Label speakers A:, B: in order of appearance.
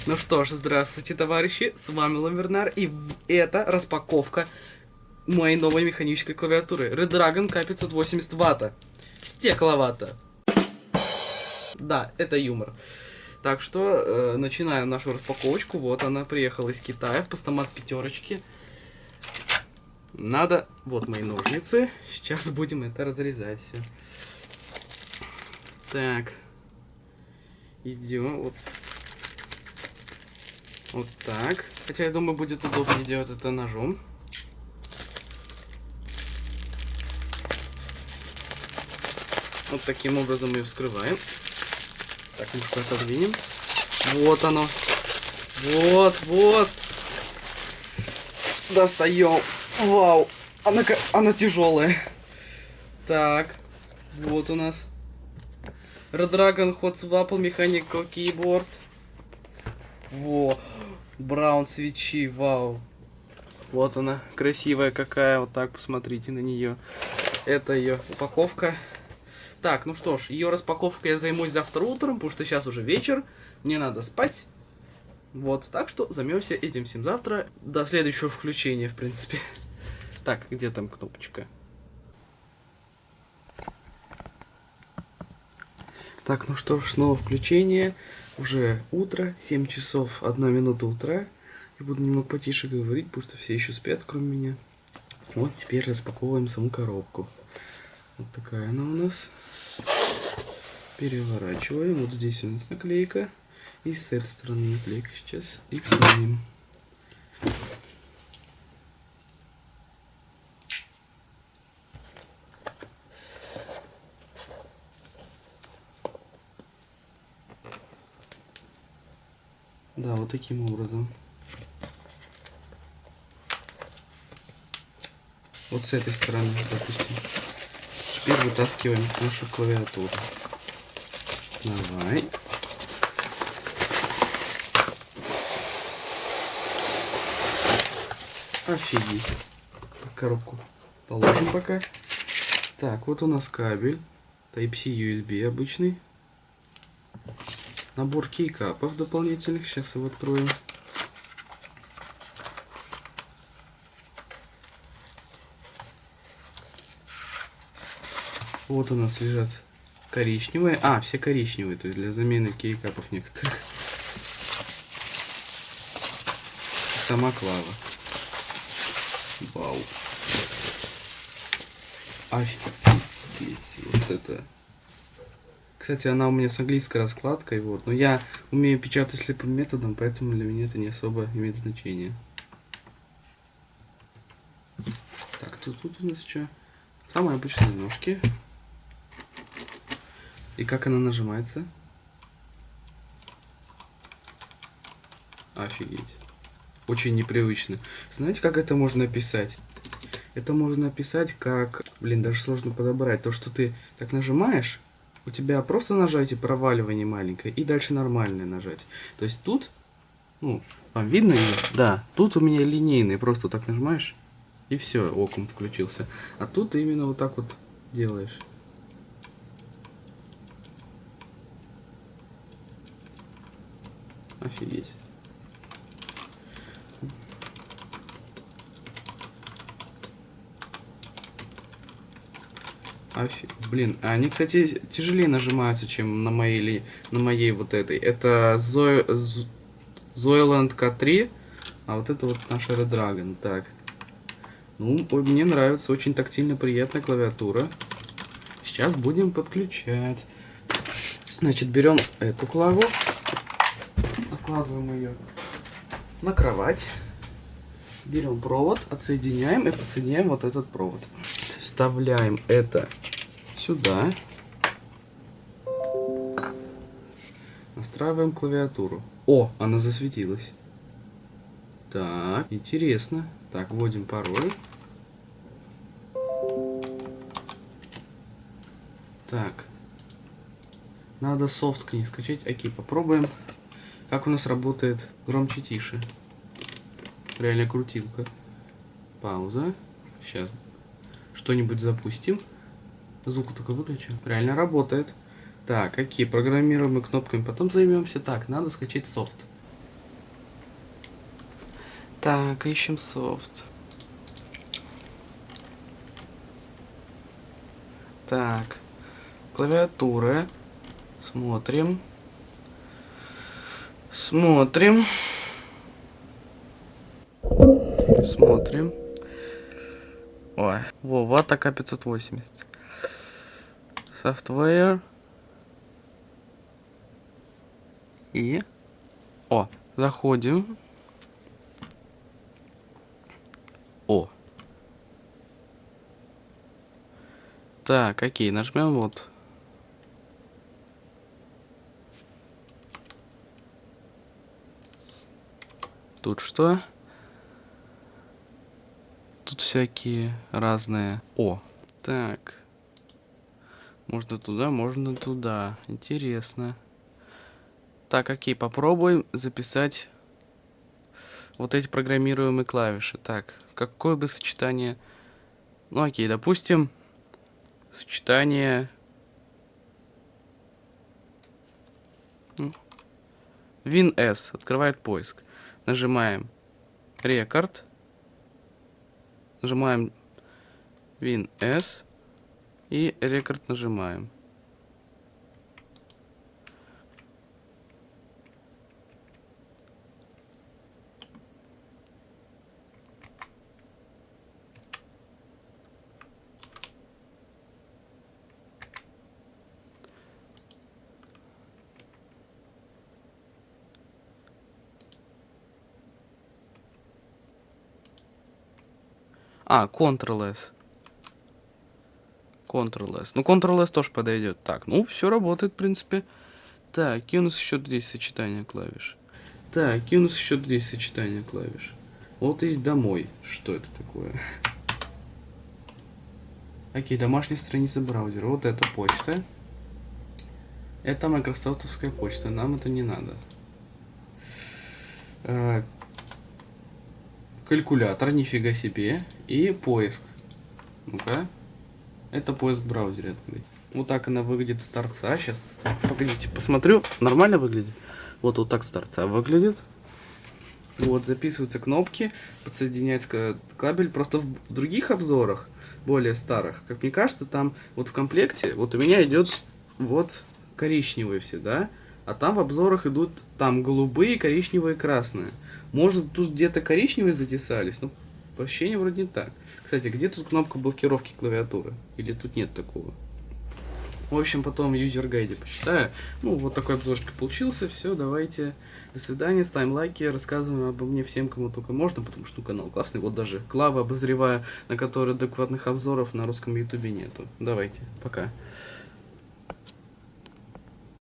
A: Ну что ж, здравствуйте, товарищи, с вами Ламвернар, и это распаковка моей новой механической клавиатуры Redragon K580 ватта. Стекловатта. Да, это юмор. Так что, начинаем нашу распаковочку. Вот она приехала из Китая в постамат пятерочки. Надо... Вот мои ножницы. Сейчас будем это разрезать все. Так. Идем. Вот так. Хотя я думаю, будет удобнее делать это ножом. Вот таким образом мы ее вскрываем. Так, немножко отодвинем. Вот оно. Вот. Достаем. Вау. Она тяжелая. Так. Вот у нас. Redragon Hot Swapple Mechanical Keyboard. Во. Браун свечи. Вау. Вот она. Красивая какая. Вот так посмотрите на нее. Это ее упаковка. Так, ну что ж, ее распаковкой я займусь завтра утром, потому что сейчас уже вечер, мне надо спать. Вот, так что займемся этим всем завтра, до следующего включения, в принципе. Так, где там кнопочка? Так, ну что ж, снова включение. Уже утро, 7 часов 1 минута утра. Я буду немного потише говорить, потому что все еще спят, кроме меня. Вот, теперь распаковываем саму коробку. Вот такая она у нас. Переворачиваем. Вот здесь у нас наклейка. И с этой стороны наклейка. Сейчас их снимем. Да, вот таким образом. Вот с этой стороны, допустим. Теперь вытаскиваем нашу клавиатуру. Давай. Офигеть. Коробку положим пока. Так, вот у нас кабель. Type-C USB обычный. Набор кейкапов дополнительных. Сейчас его откроем. Вот у нас лежат коричневые. А, все коричневые, то есть для замены кейкапов некоторых. Сама клава. Вау. Офигеть. Вот это. Кстати, она у меня с английской раскладкой, вот. Но я умею печатать слепым методом, поэтому для меня это не особо имеет значение. Так, тут у нас что? Самые обычные ножки. И как она нажимается? Офигеть. Очень непривычно. Знаете, как это можно описать? Это можно описать как... Блин, даже сложно подобрать. То, что ты так нажимаешь, у тебя просто нажатие проваливание маленькое, и дальше нормальное нажатие. То есть тут, ну, вам видно ее? Да, тут у меня линейный, просто так нажимаешь, и все, оком включился. А тут ты именно вот так вот делаешь. Офигеть. Блин, они, кстати, тяжелее нажимаются, чем на моей вот этой. Это Zoyland K3, а вот это вот наша Redragon. Так. Ну, мне нравится, очень тактильно приятная клавиатура. Сейчас будем подключать. Значит, берем эту клаву, накладываем ее на кровать, берем провод, отсоединяем и подсоединяем вот этот провод. Вставляем это сюда. Настраиваем клавиатуру. О, она засветилась. Так, интересно. Так, вводим пароль. Так. Надо софт не скачать. Окей, попробуем. Как у нас работает громче-тише. Реально крутилка. Пауза. Сейчас что-нибудь запустим. Звук только выключу. Реально работает. Так, какие программируемые кнопками потом займемся. Так, надо скачать софт. Так, ищем софт. Так, клавиатура. Смотрим. Смотрим. Смотрим. Ой. Во, вата К580. Software. И... О, заходим. О. Так, окей, нажмем вот. Тут что? Тут всякие разные. О, так. Можно туда, можно туда. Интересно. Так, окей, попробуем записать вот эти программируемые клавиши. Так, какое бы сочетание... Ну, окей, допустим, сочетание... WinS открывает поиск. Нажимаем Рекорд. Нажимаем WinS. И рекорд нажимаем. А, Ctrl-S. Ctrl-S. Ну, Ctrl-S тоже подойдет. Так, ну, все работает, в принципе. Так, и у нас еще здесь сочетание клавиш. Так, и у нас еще здесь сочетание клавиш. Вот есть домой. Что это такое? Окей, домашняя страница браузера. Вот это почта. Это майкрософтовская почта. Нам это не надо. Калькулятор, нифига себе. И поиск. Ну-ка. Это поиск в браузере открыть. Вот так она выглядит с торца. Сейчас, погодите, посмотрю. Нормально выглядит? Вот так с торца выглядит. Вот, записываются кнопки, подсоединяется кабель. Просто в других обзорах, более старых, как мне кажется, там вот в комплекте, вот у меня идет вот коричневые все, да? А там в обзорах идут там голубые, коричневые, красные. Может, тут где-то коричневые затесались? Ну, по ощущениям вроде не так. Кстати, где тут кнопка блокировки клавиатуры? Или тут нет такого? В общем, потом в юзер-гайде почитаю. Ну, вот такой обзорчик получился. Все, давайте. До свидания. Ставим лайки. Рассказываем обо мне всем, кому только можно, потому что канал классный. Вот даже Клавы обозреваю, на которые адекватных обзоров на русском ютубе нету. Давайте. Пока.